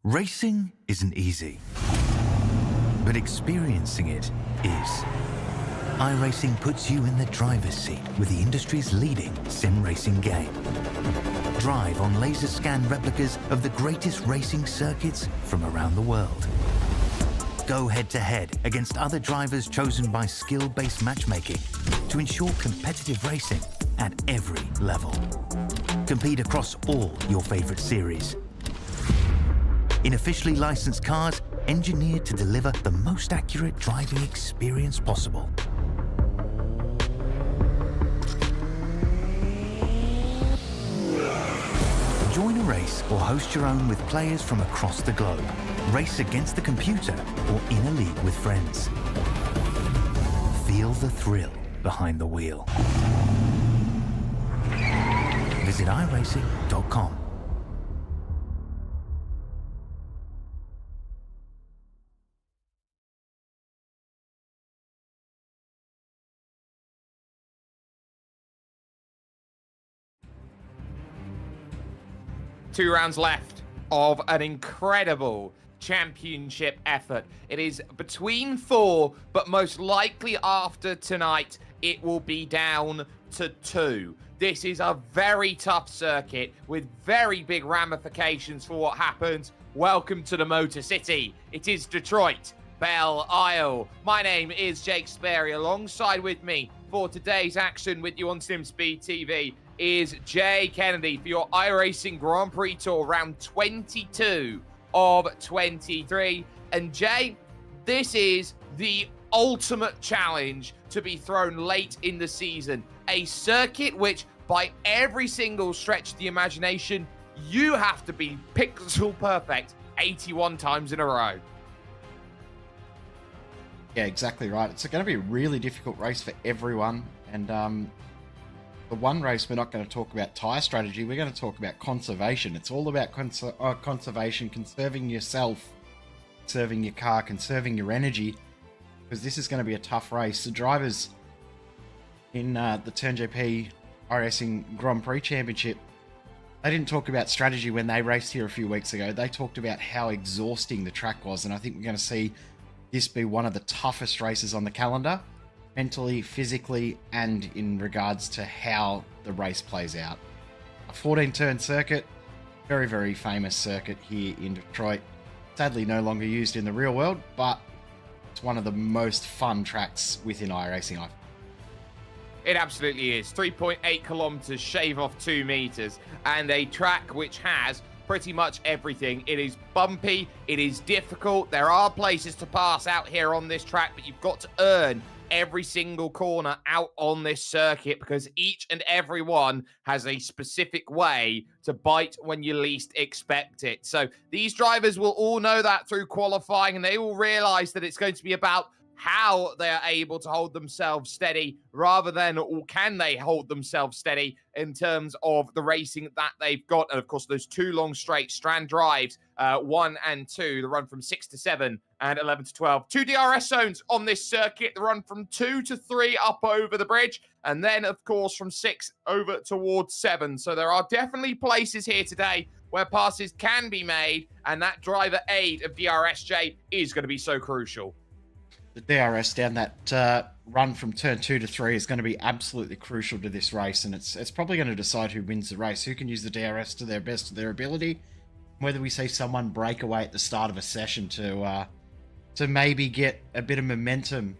Racing isn't easy, but experiencing it is. iRacing puts you in the driver's seat with the industry's leading sim racing game. Drive on laser scan replicas of the greatest racing circuits from around the world. Go head-to-head against other drivers chosen by skill-based matchmaking to ensure competitive racing at every level. Compete across all your favorite series. In officially licensed cars, engineered to deliver the most accurate driving experience possible. Join a race or host your own with players from across the globe. Race against the computer or in a league with friends. Feel the thrill behind the wheel. Visit iRacing.com. Two rounds left of an incredible championship effort. It is between four, but most likely after tonight, it will be down to two. This is a very tough circuit with very big ramifications for what happens. Welcome to the Motor City. It is Detroit, Belle Isle. My name is Jake Sperry. Alongside with me for today's action with you on SimSpeed TV is Jay Kennedy for your iRacing Grand Prix Tour round 22 of 23. And Jay, this is the ultimate challenge to be thrown late in the season. A circuit which, by every single stretch of the imagination, you have to be pixel perfect 81 times in a row. Yeah, exactly right. It's going to be a really difficult race for everyone. And the one race, we're not going to talk about tyre strategy. We're going to talk about conservation. It's all about conservation, conserving yourself, conserving your car, conserving your energy, because this is going to be a tough race. The drivers in the Turn GP iRacing Grand Prix Championship, they didn't talk about strategy when they raced here a few weeks ago. They talked about how exhausting the track was, and I think we're going to see this be one of the toughest races on the calendar, mentally, physically, and in regards to how the race plays out. A 14-turn circuit, very, very famous circuit here in Detroit. Sadly, no longer used in the real world, but it's one of the most fun tracks within iRacing. It absolutely is. 3.8 kilometers, shave off 2 meters, and a track which has pretty much everything. It is bumpy, it is difficult. There are places to pass out here on this track, but you've got to earn every single corner out on this circuit because each and every one has a specific way to bite when you least expect it. So these drivers will all know that through qualifying, and they will realize that it's going to be about how they are able to hold themselves steady rather than, or can they hold themselves steady in terms of the racing that they've got. And of course, those two long straight strand drives, 1 and 2, the run from 6 to 7 and 11 to 12. 2 DRS zones on this circuit, the run from 2 to 3 up over the bridge. And then, of course, from 6 over towards 7. So there are definitely places here today where passes can be made. And that driver aid of DRSJ is going to be so crucial. The DRS down that run from turn 2 to 3 is going to be absolutely crucial to this race, and it's probably going to decide who wins the race, who can use the DRS to their best of their ability, whether we see someone break away at the start of a session to maybe get a bit of momentum.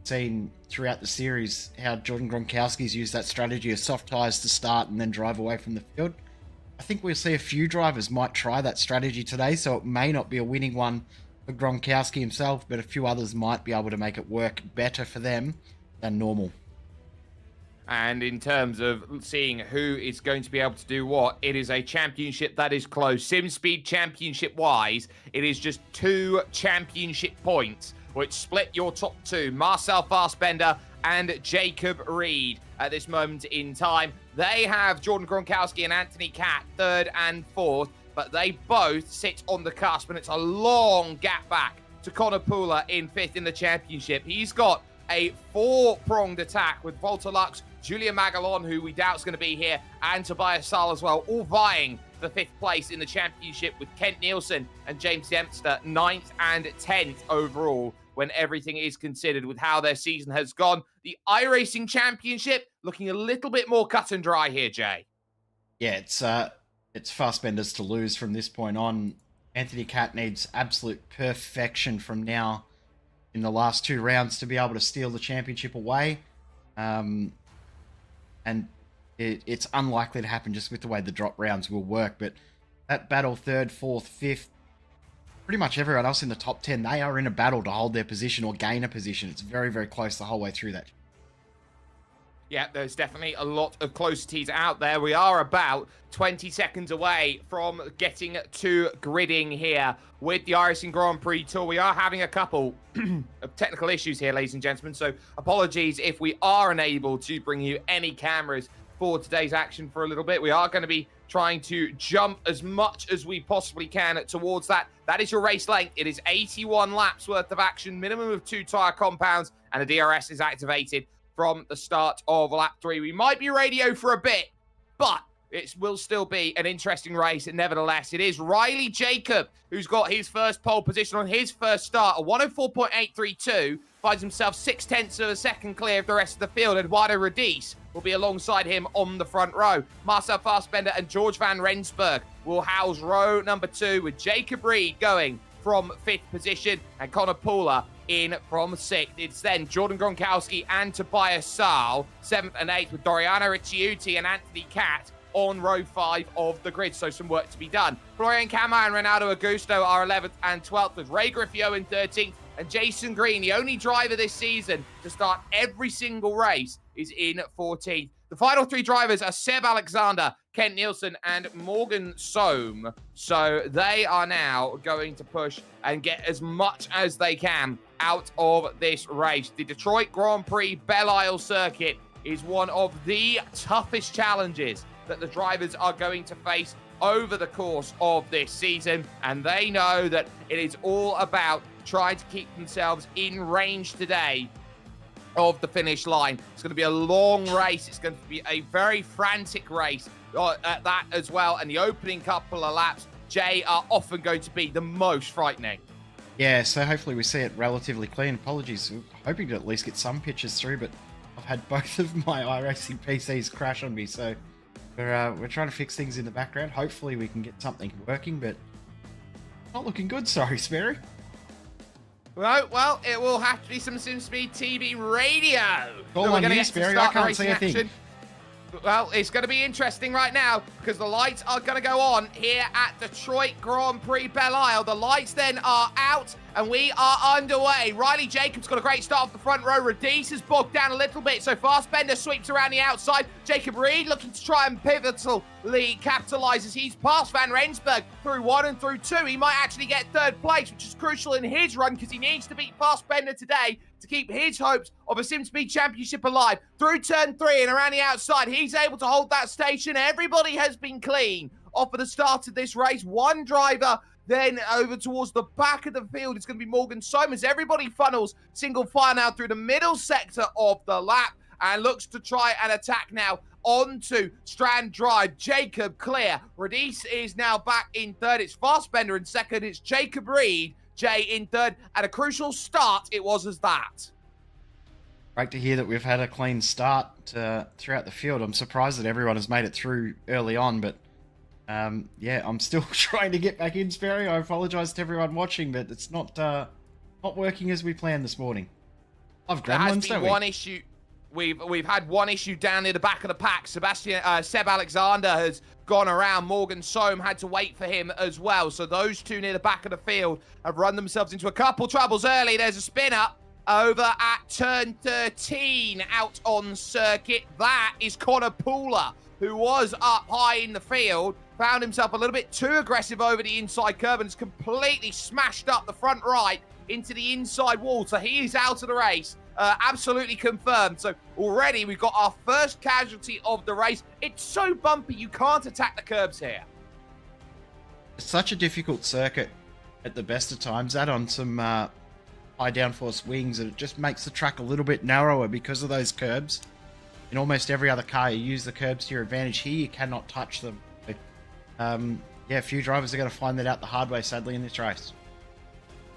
Seen throughout the series how Jordan Gronkowski's used that strategy of soft tyres to start and then drive away from the field. I think we'll see a few drivers might try that strategy today, so it may not be a winning one for Gronkowski himself, but a few others might be able to make it work better for them than normal. And in terms of seeing who is going to be able to do what, it is a championship that is close. SimSpeed championship-wise, it is just 2 championship points, which split your top 2, Marcel Fassbender and Jacob Reed at this moment in time. They have Jordan Gronkowski and Anthony Catt 3rd and 4th, but they both sit on the cusp, and it's a long gap back to Connor Pooler in 5th in the championship. He's got a 4-pronged attack with Volta Lux, Julia Magalon, who we doubt is going to be here, and Tobias Sal as well, all vying for 5th place in the championship, with Kent Nielsen and James Dempster 9th and 10th overall when everything is considered with how their season has gone. The iRacing Championship looking a little bit more cut and dry here, Jay. Yeah, it's Fassbender's to lose from this point on. Anthony Catt needs absolute perfection from now in the last 2 rounds to be able to steal the championship away. And it's unlikely to happen just with the way the drop rounds will work. But that battle 3rd, 4th, 5th, pretty much everyone else in the top 10, they are in a battle to hold their position or gain a position. It's very, very close the whole way through that. Yeah, there's definitely a lot of closities out there. We are about 20 seconds away from getting to gridding here with the iRacing Grand Prix Tour. We are having a couple of technical issues here, ladies and gentlemen, so apologies if we are unable to bring you any cameras for today's action for a little bit. We are going to be trying to jump as much as we possibly can towards that. That is your race length. It is 81 laps worth of action, minimum of 2 tyre compounds, and the DRS is activated from the start of lap 3. We might be radio for a bit, but it will still be an interesting race. And nevertheless, it is Riley Jacob who's got his first pole position on his first start. A 104.832, finds himself 0.6 of a second clear of the rest of the field. Eduardo Radice will be alongside him on the front row. Marcel Fassbender and George van Rensburg will house row number 2, with Jacob Reed going from 5th position and Connor Pooler in from 6th. It's then Jordan Gronkowski and Tobias Saal, 7th and 8th, with Doriano Ricciuti and Anthony Catt on row 5 of the grid. So some work to be done. Florian Cama and Renato Augusto are 11th and 12th, with Ray Griffio in 13th, and Jason Green, the only driver this season to start every single race, is in 14th. The final 3 drivers are Seb Alexander, Kent Nielsen, and Morgan Sohm. So they are now going to push and get as much as they can out of this race. The Detroit Grand Prix Belle Isle circuit is one of the toughest challenges that the drivers are going to face over the course of this season, and they know that it is all about trying to keep themselves in range today of the finish line. It's going to be a long race. It's going to be a very frantic race at that as well, and the opening couple of laps, Jay, are often going to be the most frightening. Yeah, so hopefully we see it relatively clean. Apologies, I'm hoping to at least get some pictures through, but I've had both of my iRacing PCs crash on me, so we're trying to fix things in the background. Hopefully we can get something working, but not looking good, sorry, Sperry. Well, it will have to be some SimSpeed TV radio. All on you, Sperry, I can't see a thing. Well, it's going to be interesting right now because the lights are going to go on here at Detroit Grand Prix Belle Isle. The lights then are out and we are underway. Riley Jacobs got a great start off the front row. Radice has bogged down a little bit, so Fassbender sweeps around the outside. Jacob Reed looking to try and pivotally capitalise as he's passed Van Rensburg through 1 and through 2. He might actually get 3rd place, which is crucial in his run because he needs to beat Fassbender today to keep his hopes of a SimSpeed Championship alive. Through turn 3 and around the outside, he's able to hold that station. Everybody has been clean off of the start of this race. One driver then over towards the back of the field. It's going to be Morgan Sohm as everybody funnels single file now through the middle sector of the lap and looks to try and attack now onto Strand Drive. Jacob clear. Radice is now back in 3rd. It's Fassbender in 2nd. It's Jacob Reed, Jay in 3rd. And a crucial start it was as that. Great to hear that we've had a clean start throughout the field. I'm surprised that everyone has made it through early on, but yeah, I'm still trying to get back in, Sperry. I apologise to everyone watching, but it's not working as we planned this morning. I've gremlins, don't we? One issue. We've had one issue down near the back of the pack. Seb Alexander has gone around. Morgan Sohm had to wait for him as well. So those two near the back of the field have run themselves into a couple troubles early. There's a spin up over at turn 13 out on circuit. That is Connor Pooler, who was up high in the field, found himself a little bit too aggressive over the inside curb and has completely smashed up the front right into the inside wall. So he is out of the race. Absolutely confirmed. So already we've got our first casualty of the race. It's so bumpy, you can't attack the curbs here. It's such a difficult circuit at the best of times. Add on some high downforce wings and it just makes the track a little bit narrower because of those curbs. In almost every other car, you use the curbs to your advantage. Here, you cannot touch them. Yeah, a few drivers are going to find that out the hard way, sadly, in this race.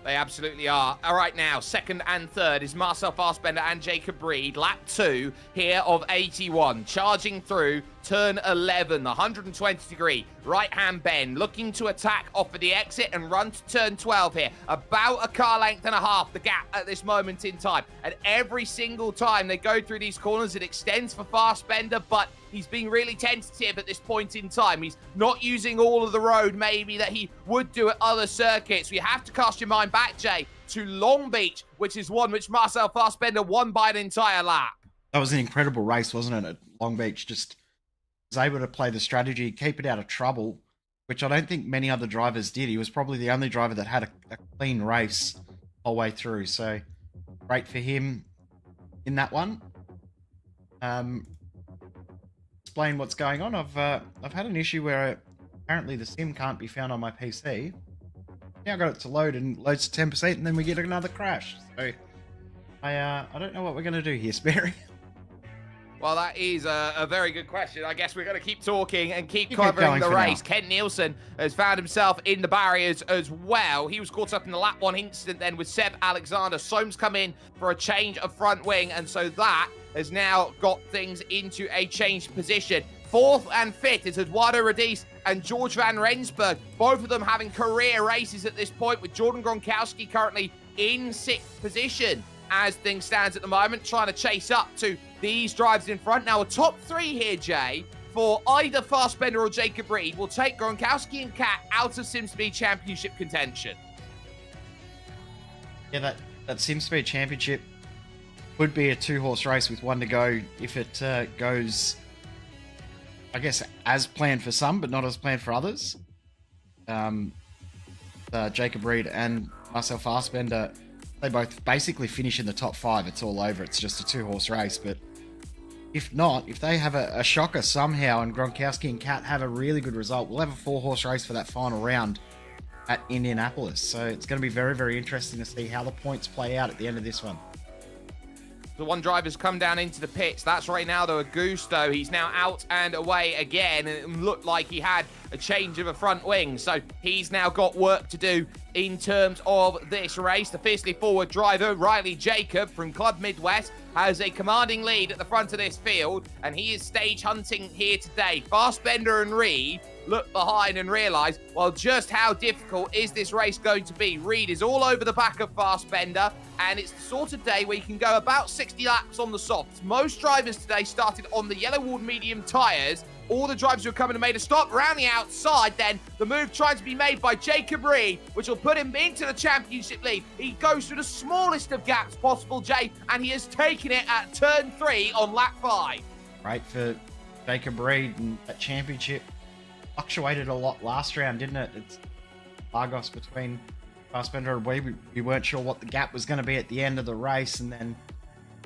They absolutely are. All right, now, second and third is Marcel Fassbender and Jacob Reed. Lap 2 here of 81. Charging through turn 11, the 120-degree right-hand bend. Looking to attack off of the exit and run to turn 12 here. About a car length and a half, the gap at this moment in time. And every single time they go through these corners, it extends for Fassbender, but he's being really tentative at this point in time. He's not using all of the road maybe that he would do at other circuits. You have to cast your mind back, Jay, to Long Beach, which is one which Marcel Fassbender won by an entire lap. That was an incredible race, wasn't it, at Long Beach? Just was able to play the strategy, keep it out of trouble, which I don't think many other drivers did. He was probably the only driver that had a clean race all the way through. So great for him in that one. Explain what's going on. I've had an issue where apparently the sim can't be found on my PC. Now I got it to load and loads to 10%, and then we get another crash. So I don't know what we're gonna do here, Sperry. Well, that is a very good question. I guess we're going to keep talking and keep covering the race. Kent Nielsen has found himself in the barriers as well. He was caught up in the lap 1 incident then with Seb Alexander. Soames come in for a change of front wing, and so that has now got things into a changed position. Fourth and fifth is Eduardo Radice and George Van Rensburg, both of them having career races at this point, with Jordan Gronkowski currently in 6th position as things stands at the moment, trying to chase up to these drivers in front. Now, a top 3 here, Jay, for either Fassbender or Jacob Reed will take Gronkowski and Cat out of SimSpeed Championship contention. Yeah, that SimSpeed Championship would be a 2-horse race with 1 to go if it goes, I guess, as planned for some, but not as planned for others. Jacob Reed and Marcel Fassbender, they both basically finish in the top 5. It's all over. It's just a 2-horse race. But if not, if they have a shocker somehow and Gronkowski and Cat have a really good result, we'll have a 4-horse race for that final round at Indianapolis. So it's going to be very, very interesting to see how the points play out at the end of this one. The one driver's come down into the pits. That's right now, though, Augusto. He's now out and away again, and it looked like he had a change of a front wing. So he's now got work to do in terms of this race. The fiercely forward driver, Riley Jacob from Club Midwest, has a commanding lead at the front of this field, and he is stage hunting here today. Fassbender and Reed look behind and realise, well, just how difficult is this race going to be? Reed is all over the back of Fassbender, and it's the sort of day where you can go about 60 laps on the softs. Most drivers today started on the yellow walled medium tyres. All the drivers who are coming to made a stop around the outside. Then the move trying to be made by Jacob Reed, which will put him into the championship lead. He goes through the smallest of gaps possible, Jay, and he has taken it at turn 3 on lap 5. Right for Jacob Reed, and that championship fluctuated a lot last round, didn't it? It's Argos between Fassbender and Reed. We weren't sure what the gap was going to be at the end of the race, and then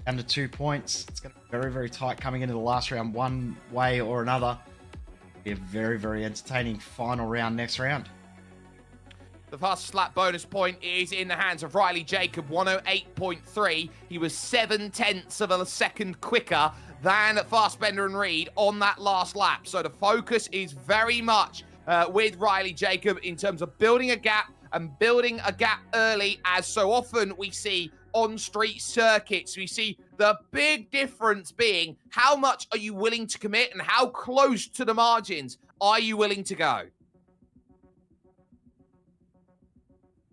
down to 2 points. It's going to be very, very tight coming into the last round, one way or another. Be a very, very entertaining final round next round. The fastest lap bonus point is in the hands of Riley Jacob, 108.3. He was 7/10 of a second quicker than Fassbender and Reed on that last lap. So the focus is very much with Riley Jacob in terms of building a gap and building a gap early, as so often we see on street circuits. We see the big difference being how much are you willing to commit and how close to the margins are you willing to go?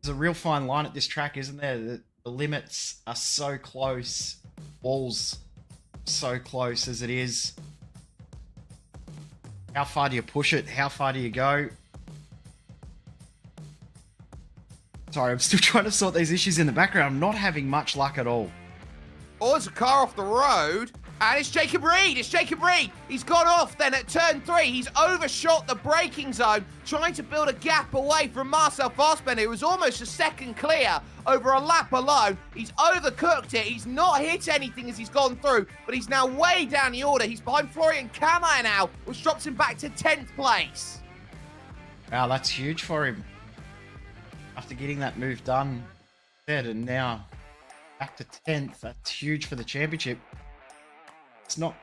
There's a real fine line at this track, isn't there? The limits are so close. Walls so close as it is. How far do you push it? How far do you go? Sorry, I'm still trying to sort these issues in the background. I'm not having much luck at all. Oh, there's a car off the road, and it's Jacob Reed. It's Jacob Reed. He's gone off then at turn 3. He's overshot the braking zone, trying to build a gap away from Marcel Fassbender, who was almost a second clear over a lap alone. He's overcooked it. He's not hit anything as he's gone through, but he's now way down the order. He's behind Florian Kamai now, which drops him back to 10th place. Wow, that's huge for him. After getting that move done, and now back to 10th. That's huge for the championship. It's not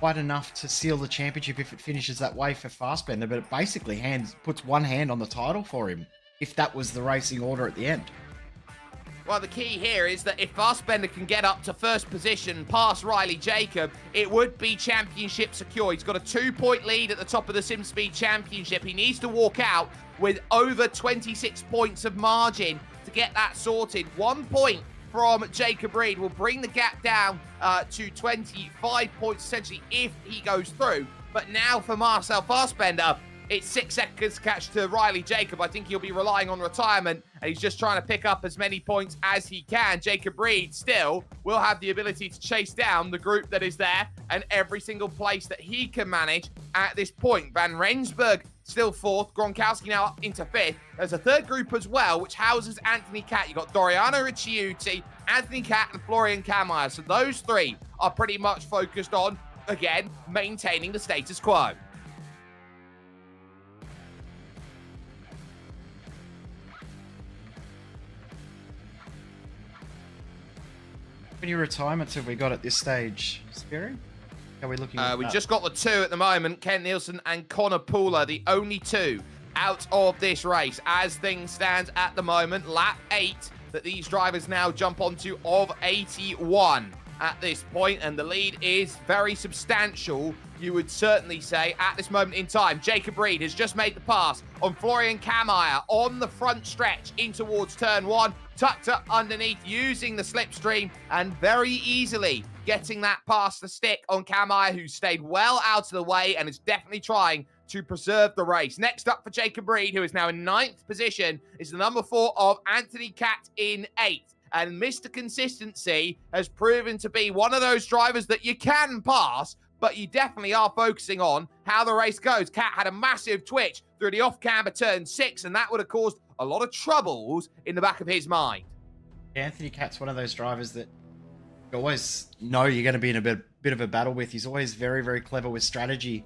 quite enough to seal the championship if it finishes that way for Fastbender, but it basically puts one hand on the title for him, if that was the racing order at the end. Well, the key here is that if Fastbender can get up to first position past Riley Jacob, it would be championship secure. He's got a 2-point lead at the top of the SimSpeed Championship. He needs to walk out with over 26 points of margin to get that sorted. 1 point from Jacob Reed will bring the gap down to 25 points, essentially, if he goes through. But now for Marcel Fastbender, it's 6 seconds catch to Riley Jacob. I think he'll be relying on retirement, and he's just trying to pick up as many points as he can. Jacob Reed still will have the ability to chase down the group that is there and every single place that he can manage at this point. Van Rensburg still 4th. Gronkowski now up into 5th. There's a third group as well, which houses Anthony Catt. You've got Doriano Ricciuti, Anthony Catt, and Florian Kammeyer. So those 3 are pretty much focused on, again, maintaining the status quo. How many retirements have we got at this stage, Sperry? How are we looking at We that? just got the 2 at the moment, Ken Nielsen and Connor Pooler, the only 2 out of this race. As things stand at the moment, lap 8 that these drivers now jump onto of 81 at this point, and the lead is very substantial, you would certainly say, at this moment in time. Jacob Reed has just made the pass on Florian Kammeyer on the front stretch in towards turn 1, tucked up underneath, using the slipstream, and very easily getting that past the stick on Kammeyer, who stayed well out of the way and is definitely trying to preserve the race. Next up for Jacob Reed, who is now in 9th position, is the number 4 of Anthony Catt in 8th. And Mr. Consistency has proven to be one of those drivers that you can pass, but you definitely are focusing on how the race goes. Catt had a massive twitch through the off-camber turn 6, and that would have caused a lot of troubles in the back of his mind. Anthony Catt's one of those drivers that you always know you're going to be in a bit of a battle with. He's always very, very clever with strategy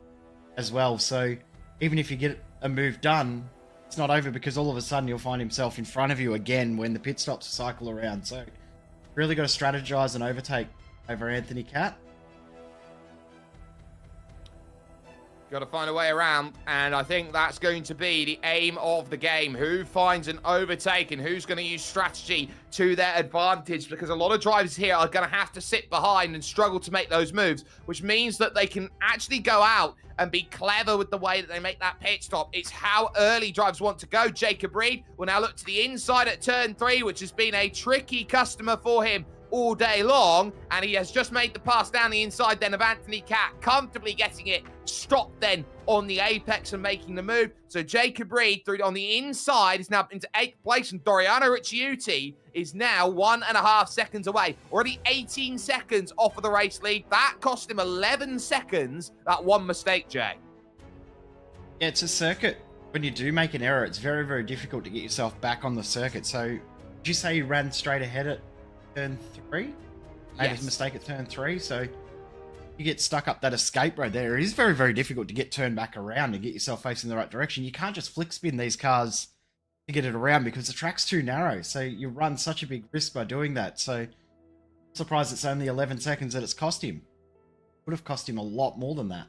as well. So even if you get a move done, it's not over, because all of a sudden you'll find himself in front of you again when the pit stops cycle around. So really got to strategize and overtake over Anthony Catt. Got to find a way around, and I think that's going to be the aim of the game. Who finds an overtake and who's going to use strategy to their advantage, because a lot of drivers here are going to have to sit behind and struggle to make those moves, which means that they can actually go out and be clever with the way that they make that pit stop. It's how early drivers want to go. Jacob Reed will now look to the inside at turn 3, which has been a tricky customer for him all day long, and he has just made the pass down the inside then of Anthony Catt, comfortably getting it stopped then on the apex and making the move. So Jacob Reed through on the inside is now into 8th place, and Doriano Ricciuti is now 1.5 seconds away, already 18 seconds off of the race lead. That cost him 11 seconds, that one mistake, Jay. Yeah, it's a circuit. When you do make an error, it's very, very difficult to get yourself back on the circuit. So did you say you ran straight ahead at turn 3? Made Yes. a mistake at turn 3, so you get stuck up that escape road there. It is very, very difficult to get turned back around and get yourself facing the right direction. You can't just flick spin these cars to get it around, because the track's too narrow, so you run such a big risk by doing that. So I'm surprised it's only 11 seconds that it's cost him. Would have cost him a lot more than that.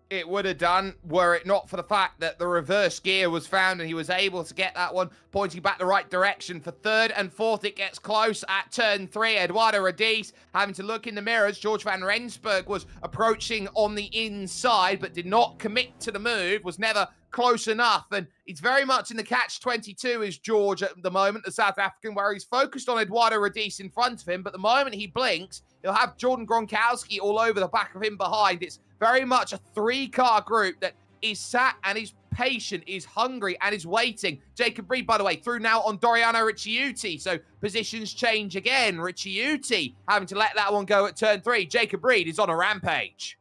It would have done, were it not for the fact that the reverse gear was found and he was able to get that one pointing back the right direction. For 3rd and 4th, it gets close at turn 3. Eduardo Radice having to look in the mirrors. George Van Rensburg was approaching on the inside, but did not commit to the move, was never close enough. And it's very much in the catch-22 is George at the moment, the South African, where he's focused on Eduardo Radice in front of him. But the moment he blinks, he'll have Jordan Gronkowski all over the back of him behind. It's very much a 3-car group that is sat and is patient, is hungry, and is waiting. Jacob Reed, by the way, through now on Doriano Ricciuti. So positions change again. Ricciuti having to let that one go at turn 3. Jacob Reed is on a rampage.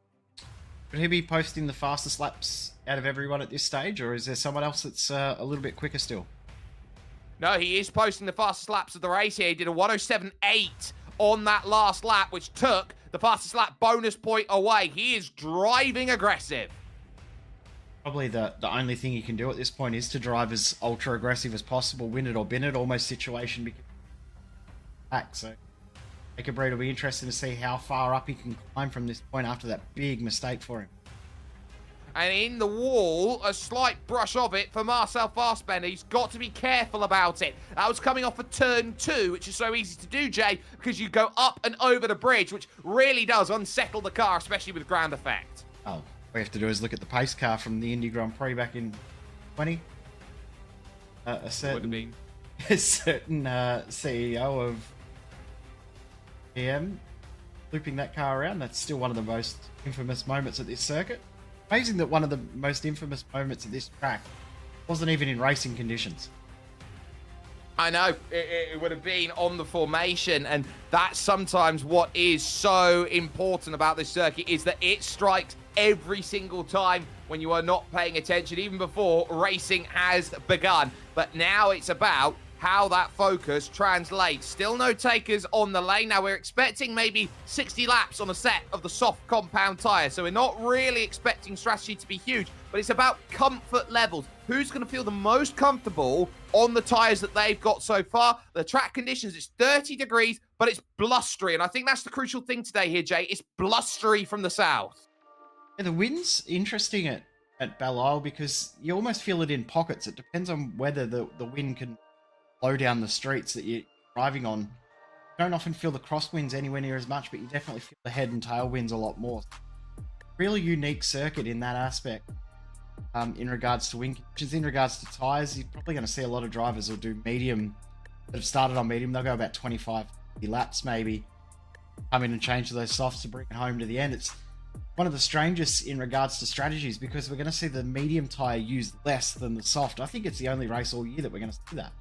Could he be posting the fastest laps out of everyone at this stage, or is there someone else that's a little bit quicker still? No, he is posting the fastest laps of the race here. He did a 107.8 on that last lap, which took the fastest lap bonus point away. He is driving aggressive. Probably the only thing you can do at this point is to drive as ultra aggressive as possible, win it or bin it, almost situation back. So Jacob Reed will be interested to see how far up he can climb from this point after that big mistake for him. And in the wall, a slight brush of it for Marcel Fassbender. He's got to be careful about it. That was coming off a turn 2, which is so easy to do, Jay, because you go up and over the bridge, which really does unsettle the car, especially with ground effect. Oh, all we have to do is look at the pace car from the Indy Grand Prix back in 20. A certain CEO of PM looping that car around. That's still one of the most infamous moments at this circuit. Amazing that one of the most infamous moments at this track wasn't even in racing conditions. I know, it would have been on the formation, and that's sometimes what is so important about this circuit, is that it strikes every single time when you are not paying attention, even before racing has begun. But now it's about how that focus translates. Still no takers on the lane. Now we're expecting maybe 60 laps on a set of the soft compound tyre, so we're not really expecting strategy to be huge, but it's about comfort levels. Who's going to feel the most comfortable on the tyres that they've got so far? The track conditions, it's 30 degrees, but it's blustery, and I think that's the crucial thing today here, Jay. It's blustery from the south. Yeah, the wind's interesting at Belle, because you almost feel it in pockets. It depends on whether the wind can blow down the streets that you're driving on. You don't often feel the crosswinds anywhere near as much, but you definitely feel the head and tail winds a lot more. Really unique circuit in that aspect. In regards to wind conditions, in regards to tyres, you're probably going to see a lot of drivers will do medium, that have started on medium. They'll go about 25 laps maybe, come in and change to those softs to bring it home to the end. It's one of the strangest in regards to strategies, because we're going to see the medium tyre used less than the soft. I think it's the only race all year that we're going to see that.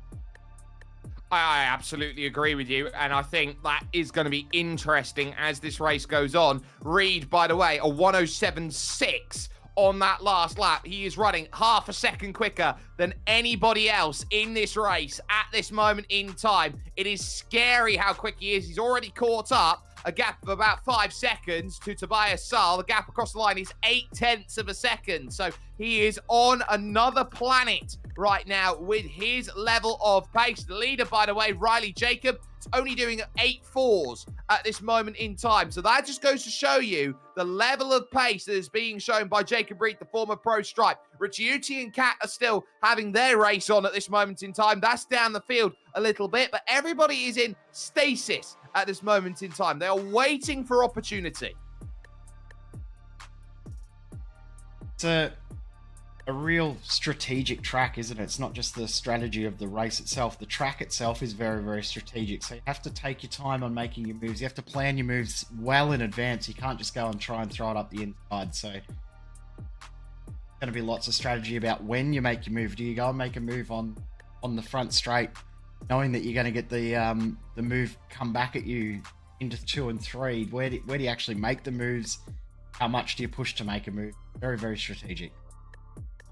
I absolutely agree with you, and I think that is going to be interesting as this race goes on. Reed, by the way, a 107.6 on that last lap. He is running half a second quicker than anybody else in this race at this moment in time. It is scary how quick he is. He's already caught up a gap of about 5 seconds to Tobias Saal. The gap across the line is 0.8 of a second. So he is on another planet right now with his level of pace. The leader, by the way, Riley Jacob, is only doing 8.4s at this moment in time. So that just goes to show you the level of pace that is being shown by Jacob Reed, the former pro stripe. Ricciuti and Kat are still having their race on at this moment in time. That's down the field a little bit, but everybody is in stasis at this moment in time. They are waiting for opportunity. It's a real strategic track, isn't it? It's not just the strategy of the race itself. The track itself is very, very strategic. So you have to take your time on making your moves. You have to plan your moves well in advance. You can't just go and try and throw it up the inside. So there's going to be lots of strategy about when you make your move. Do you go and make a move on the front straight, knowing that you're going to get the move come back at you into 2 and 3? Where do you actually make the moves? How much do you push to make a move? Very, very strategic.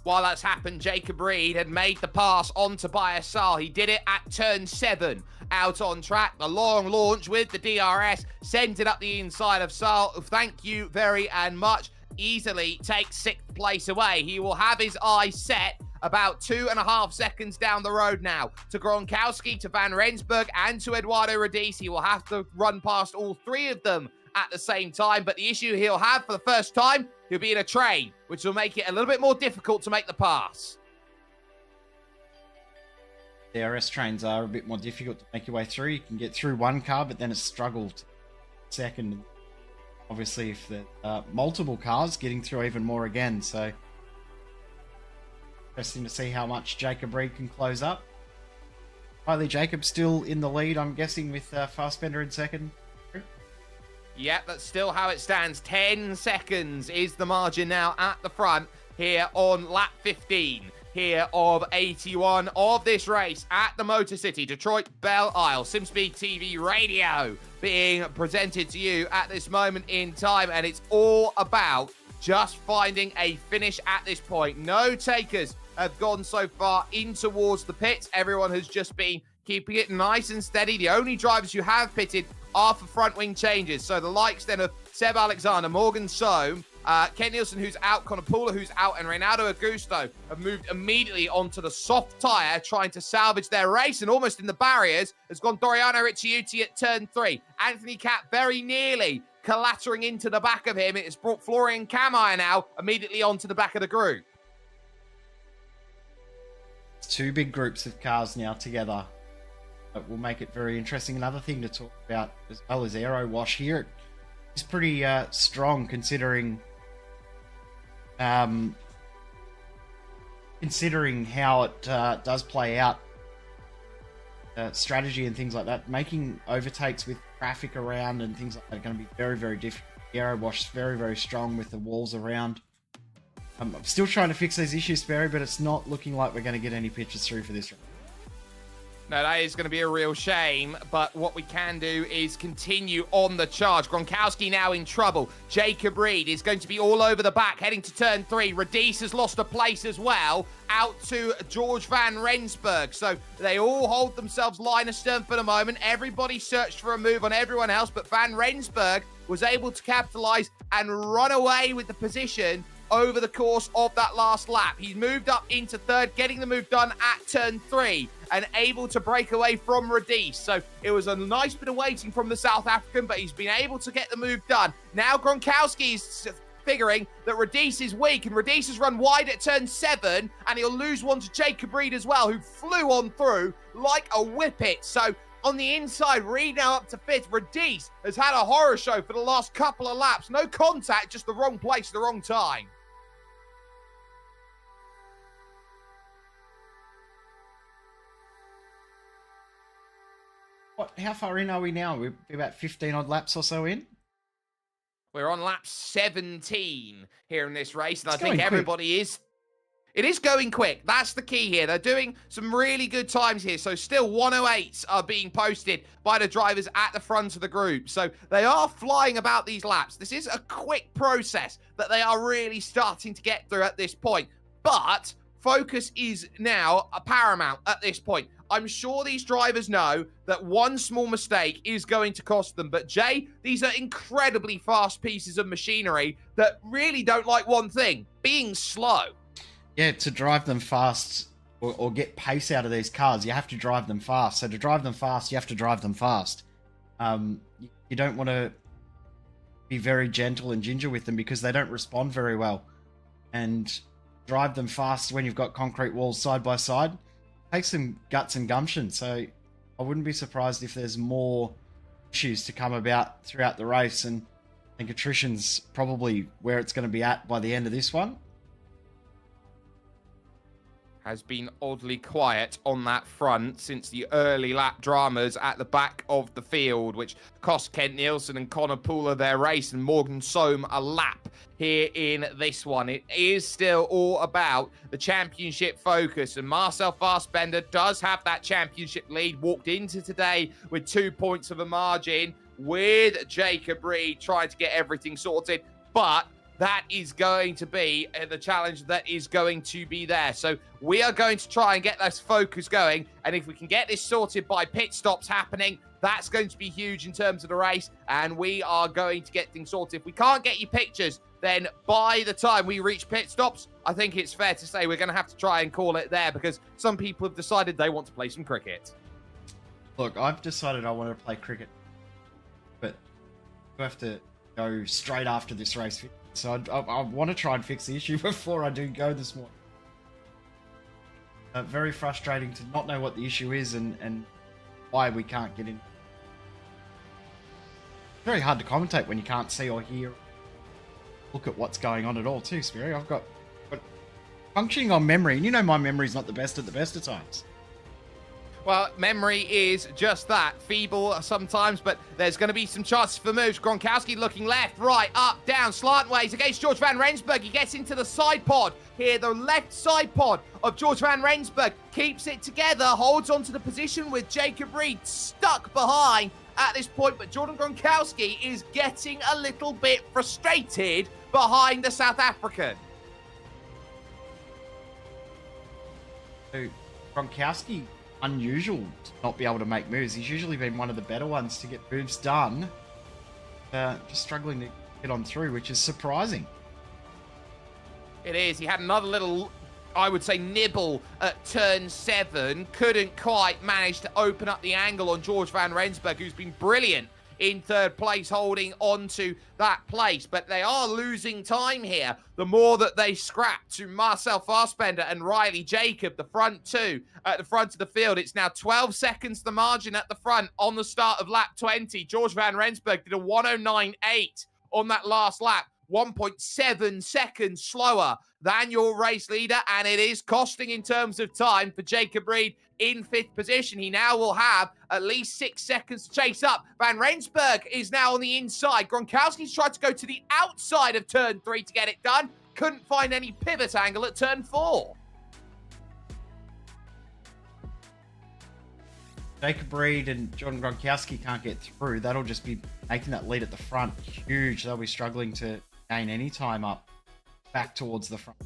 While that's happened, Jacob Reed had made the pass on Tobias Saal. He did it at turn 7 out on track. The long launch with the DRS sent it up the inside of Saal. Thank you very much. Easily takes 6th place away. He will have his eyes set about 2.5 seconds down the road now to Gronkowski, to Van Rensburg, and to Eduardo Radice. He will have to run past all 3 of them at the same time, but the issue he'll have for the first time, he'll be in a train, which will make it a little bit more difficult to make the pass. DRS trains are a bit more difficult to make your way through. You can get through one car, but then it's struggled second. Obviously, if there are multiple cars, getting through even more again. So interesting to see how much Jacob Reed can close up. Riley Jacob still in the lead, I'm guessing, with Fassbender in second. Yep, that's still how it stands. 10 seconds is the margin now at the front here on lap 15 here of 81 of this race at the Motor City Detroit Belle Isle. SimSpeed TV radio being presented to you at this moment in time, and it's all about just finding a finish at this point. No takers have gone so far in towards the pits. Everyone has just been keeping it nice and steady. The only drivers you have pitted are for front wing changes. So the likes then of Seb Alexander, Morgan Soam, Ken Nielsen, who's out, Konopula, who's out, and Reynaldo Augusto have moved immediately onto the soft tyre, trying to salvage their race, and almost in the barriers has gone Doriano Ricciuti at turn 3. Anthony Catt very nearly clattering into the back of him. It has brought Florian Kammeyer now immediately onto the back of the group. Two big groups of cars now together. That will make it very interesting. Another thing to talk about as well is aero wash here. It's pretty strong considering how it does play out, strategy and things like that. Making overtakes with traffic around and things like that are going to be very, very difficult. The aero wash is very, very strong with the walls around. I'm still trying to fix these issues, Barry, but it's not looking like we're going to get any pictures through for this. No, that is going to be a real shame, but what we can do is continue on the charge. Gronkowski now in trouble. Jacob Reed is going to be all over the back, heading to turn 3. Radice has lost a place as well, out to George Van Rensburg. So they all hold themselves line astern for the moment. Everybody searched for a move on everyone else, but Van Rensburg was able to capitalize and run away with the position over the course of that last lap. He's moved up into third, getting the move done at turn 3 and able to break away from Radice. So it was a nice bit of waiting from the South African, but he's been able to get the move done. Now Gronkowski's figuring that Radice is weak, and Radice has run wide at turn 7, and he'll lose one to Jacob Reed as well, who flew on through like a whippet. So on the inside, Reed now up to 5th. Radice has had a horror show for the last couple of laps. No contact, just the wrong place, the wrong time. How far in are we now? We're about 15 odd laps or so in. We're on lap 17 here in this race, and I think everybody is. It is going quick. That's the key here. They're doing some really good times here. So still 108s are being posted by the drivers at the front of the group. So they are flying about these laps. This is a quick process that they are really starting to get through at this point. But focus is now a paramount at this point. I'm sure these drivers know that one small mistake is going to cost them. But Jay, these are incredibly fast pieces of machinery that really don't like one thing: being slow. Yeah, to drive them fast or get pace out of these cars, you have to drive them fast. So to drive them fast, you have to drive them fast. You don't want to be very gentle and ginger with them because they don't respond very well. And drive them fast when you've got concrete walls side by side takes some guts and gumption. So I wouldn't be surprised if there's more issues to come about throughout the race. And I think attrition's probably where it's going to be at by the end of this one. Has been oddly quiet on that front since the early lap dramas at the back of the field, which cost Kent Nielsen and Connor Pooler their race and Morgan Soam a lap here in this one. It is still all about the championship focus, and Marcel Fassbender does have that championship lead. Walked into today with 2 points of a margin with Jacob Reed trying to get everything sorted, but that is going to be the challenge that is going to be there. So we are going to try and get this focus going. And if we can get this sorted by pit stops happening, that's going to be huge in terms of the race. And we are going to get things sorted. If we can't get you pictures, then by the time we reach pit stops, I think it's fair to say we're going to have to try and call it there, because some people have decided they want to play some cricket. Look, I've decided I want to play cricket, but you have to go straight after this race. So I want to try and fix the issue before I do go this morning. Very frustrating to not know what the issue is and why we can't get in. Very hard to commentate when you can't see or hear, look at what's going on at all too, Speary. I've got functioning on memory, and you know my memory's not the best at the best of times. Well, memory is just that, feeble sometimes, but there's going to be some chances for moves. Gronkowski looking left, right, up, down, slantways against George Van Rensburg. He gets into the side pod here. The left side pod of George Van Rensburg keeps it together, holds onto the position with Jacob Reed stuck behind at this point, but Jordan Gronkowski is getting a little bit frustrated behind the South African. So, Gronkowski, unusual to not be able to make moves. He's usually been one of the better ones to get moves done. Just struggling to get on through, which is surprising. It is. He had another little, I would say, nibble at turn 7. Couldn't quite manage to open up the angle on George van Rensburg, who's been brilliant in third place, holding on to that place. But they are losing time here. The more that they scrap to Marcel Fassbender and Riley Jacob, the front two at the front of the field. It's now 12 seconds the margin at the front on the start of lap 20. George van Rensburg did a 109.8 on that last lap. 1.7 seconds slower than your race leader, and it is costing in terms of time for Jacob Reed in 5th position. He now will have at least 6 seconds to chase up. Van Rensburg is now on the inside. Gronkowski's tried to go to the outside of turn 3 to get it done. Couldn't find any pivot angle at turn 4. Jacob Reed and John Gronkowski can't get through. That'll just be making that lead at the front huge. They'll be struggling to gain any time up back towards the front.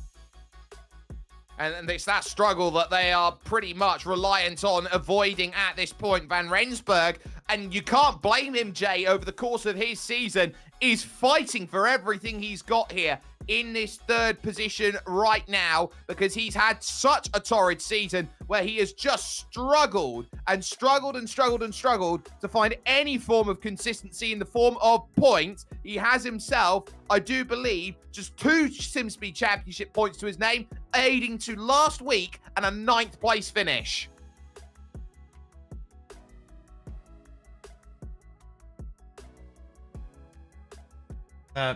And it's that struggle that they are pretty much reliant on avoiding at this point. Van Rensburg, and you can't blame him, Jay, over the course of his season, is fighting for everything he's got here in this 3rd position right now, because he's had such a torrid season where he has just struggled and struggled and struggled and struggled to find any form of consistency in the form of points. He has himself, I do believe, just 2 SimSpeed Championship points to his name, aiding to last week and a 9th place finish.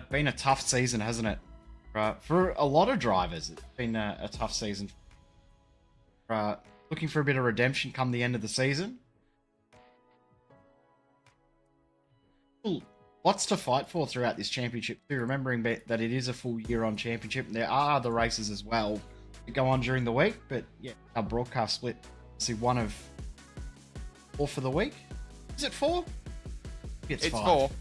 Been a tough season, hasn't it? For a lot of drivers, it's been a tough season. Looking for a bit of redemption come the end of the season. Lots to fight for throughout this championship too, remembering that it is a full year on championship. There are other races as well that go on during the week, but yeah, our broadcast split. See, one of 4 for the week. Is it 4? It's 5. 4.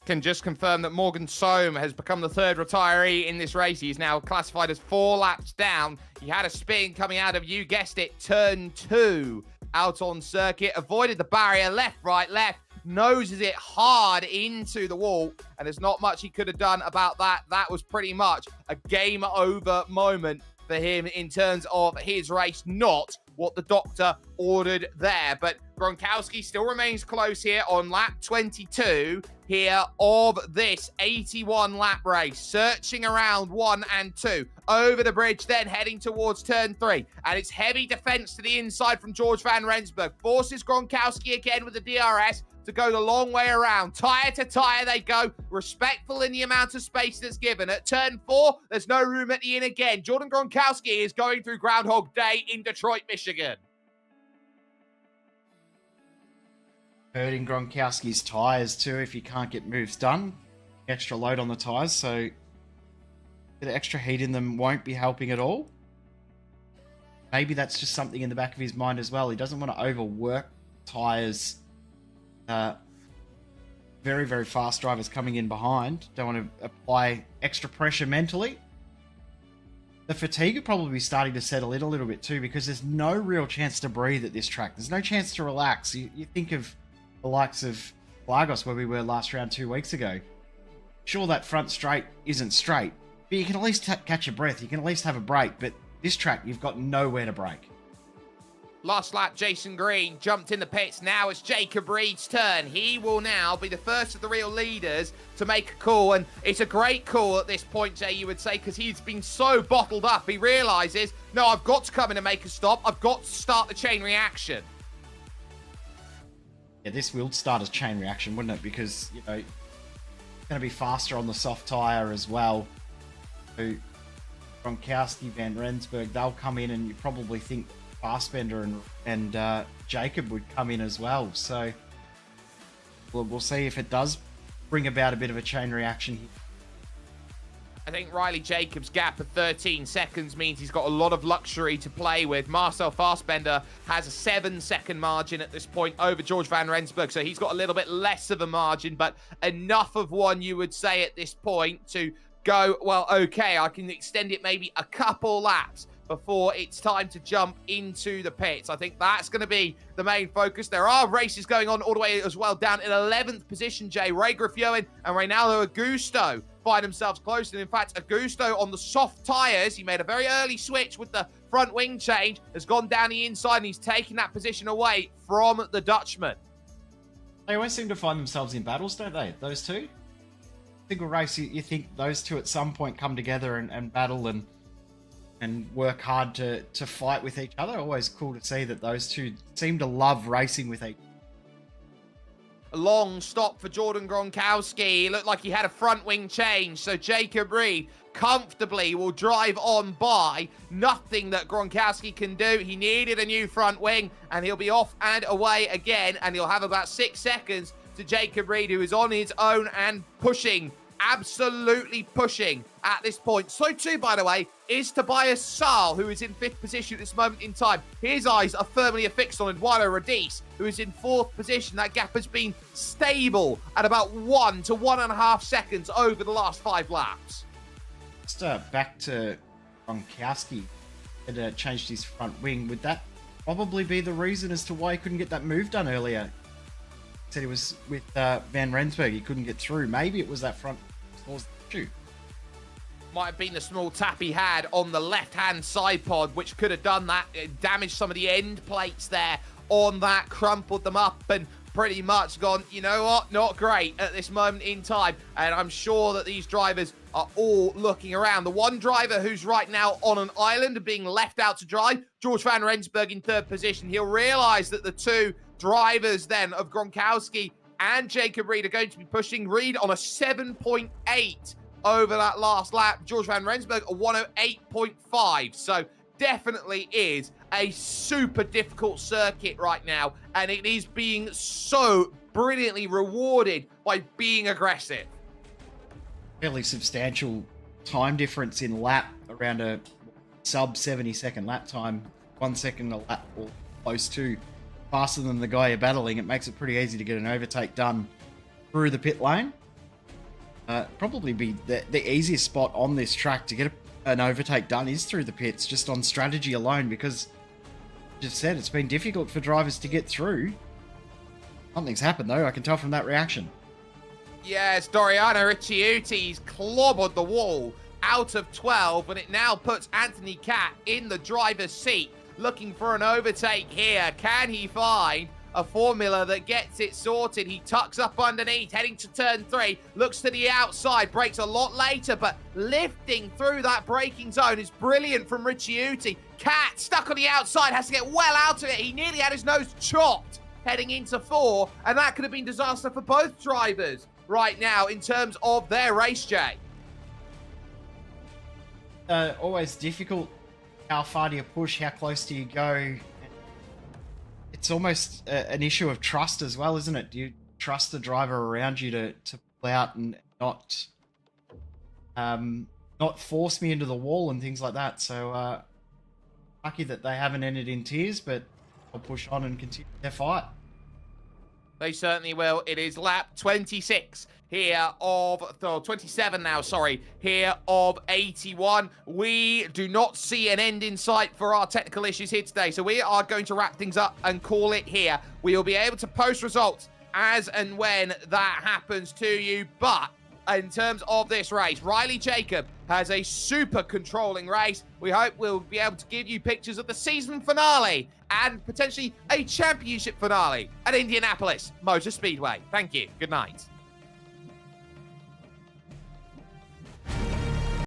Can just confirm that Morgan Sohm has become the 3rd retiree in this race. He's now classified as 4 laps down. He had a spin coming out of, you guessed it, turn 2 out on circuit. Avoided the barrier, left, right, left. Noses it hard into the wall, and there's not much he could have done about that. That was pretty much a game over moment for him in terms of his race, not what the doctor ordered there. But Gronkowski still remains close here on lap 22 here of this 81 lap race, searching around 1 and 2 over the bridge, then heading towards turn 3, and it's heavy defense to the inside from George van Rensburg, forces Gronkowski again with the DRS to go the long way around. Tyre to tyre they go, respectful in the amount of space that's given. At turn 4, there's no room at the in again. Jordan Gronkowski is going through Groundhog Day in Detroit, Michigan. Hurting Gronkowski's tyres too if you can't get moves done. Extra load on the tyres, so the extra heat in them won't be helping at all. Maybe that's just something in the back of his mind as well. He doesn't want to overwork tyres. Very, very fast drivers coming in behind. Don't want to apply extra pressure mentally. The fatigue will probably be starting to settle in a little bit too, because there's no real chance to breathe at this track. There's no chance to relax. You think of the likes of Lagos, where we were last round 2 weeks ago. Sure, that front straight isn't straight, but you can at least catch your breath. You can at least have a break. But this track, you've got nowhere to break. Last lap, Jason Green jumped in the pits. Now it's Jacob Reed's turn. He will now be the first of the real leaders to make a call. And it's a great call at this point, Jay, you would say, because he's been so bottled up. He realises, no, I've got to come in and make a stop. I've got to start the chain reaction. Yeah, this will start a chain reaction, wouldn't it? Because, you know, it's going to be faster on the soft tyre as well. So, Gronkowski, Van Rensburg, they'll come in, and you probably think Fassbender and Jacob would come in as well. So we'll see if it does bring about a bit of a chain reaction here. I think Riley Jacobs' gap of 13 seconds means he's got a lot of luxury to play with. Marcel Fassbender has a 7-second margin at this point over George van Rensburg, so he's got a little bit less of a margin, but enough of one, you would say, at this point to go, well, okay, I can extend it maybe a couple laps before it's time to jump into the pits. I think that's going to be the main focus. There are races going on all the way as well down in 11th position, Jay. Ray Griffioen and Reynaldo Augusto find themselves close. And in fact, Augusto on the soft tyres, he made a very early switch with the front wing change, has gone down the inside, and he's taken that position away from the Dutchman. They always seem to find themselves in battles, don't they? Those two? Single race, you think those two at some point come together and battle and work hard to fight with each other. Always cool to see that those two seem to love racing with each other. A long stop for Jordan Gronkowski. He looked like he had a front wing change, so Jacob Reed comfortably will drive on by. Nothing that Gronkowski can do. He needed a new front wing, and he'll be off and away again, and he'll have about 6 seconds to Jacob Reed, who is on his own and pushing, absolutely pushing at this point. So too, by the way, is Tobias Saal, who is in 5th position at this moment in time. His eyes are firmly affixed on Eduardo Rodis, who is in 4th position. That gap has been stable at about 1 to 1.5 seconds over the last 5 laps. Just back to Gronkowski, had changed his front wing. Would that probably be the reason as to why he couldn't get that move done earlier? He said he was with Van Rensburg, he couldn't get through. Maybe it was that front shoe. Might have been the small tap he had on the left-hand side pod, which could have done that. It damaged some of the end plates there on that, crumpled them up, and pretty much gone, you know what, not great at this moment in time. And I'm sure that these drivers are all looking around. The one driver who's right now on an island and being left out to dry, George Van Rensburg in 3rd position. He'll realise that the two drivers then of Gronkowski and Jacob Reed are going to be pushing. Reed on a 7.8 over that last lap. George Van Rensburg a 108.5. So definitely is a super difficult circuit right now, and it is being so brilliantly rewarded by being aggressive. Fairly substantial time difference in lap, around a sub 70-second lap time, 1 second a lap or close to, faster than the guy you're battling. It makes it pretty easy to get an overtake done through the pit lane. Probably be the easiest spot on this track to get an overtake done is through the pits, just on strategy alone, because just said it's been difficult for drivers to get through. Something's happened though, I can tell from that reaction. Yes, Doriano Ricciuti's clobbered the wall out of 12, and it now puts Anthony Catt in the driver's seat, looking for an overtake here. Can he find a formula that gets it sorted? He tucks up underneath, heading to turn 3, looks to the outside, brakes a lot later, but lifting through that braking zone is brilliant from Ricciuti. Catt stuck on the outside, has to get well out of it. He nearly had his nose chopped heading into 4, and that could have been disaster for both drivers right now in terms of their race, Jay. Always difficult. How far do you push? How close do you go? It's almost an issue of trust as well, isn't it? Do you trust the driver around you to pull out and not force me into the wall and things like that? So lucky that they haven't ended in tears, but they'll push on and continue their fight. They certainly will. It is lap 26 here of, 27 now, sorry, here of 81. We do not see an end in sight for our technical issues here today, so we are going to wrap things up and call it here. We will be able to post results as and when that happens to you, but in terms of this race, Riley Jacob has a super controlling race. We hope we'll be able to give you pictures of the season finale and potentially a championship finale at Indianapolis Motor Speedway. Thank you. Good night.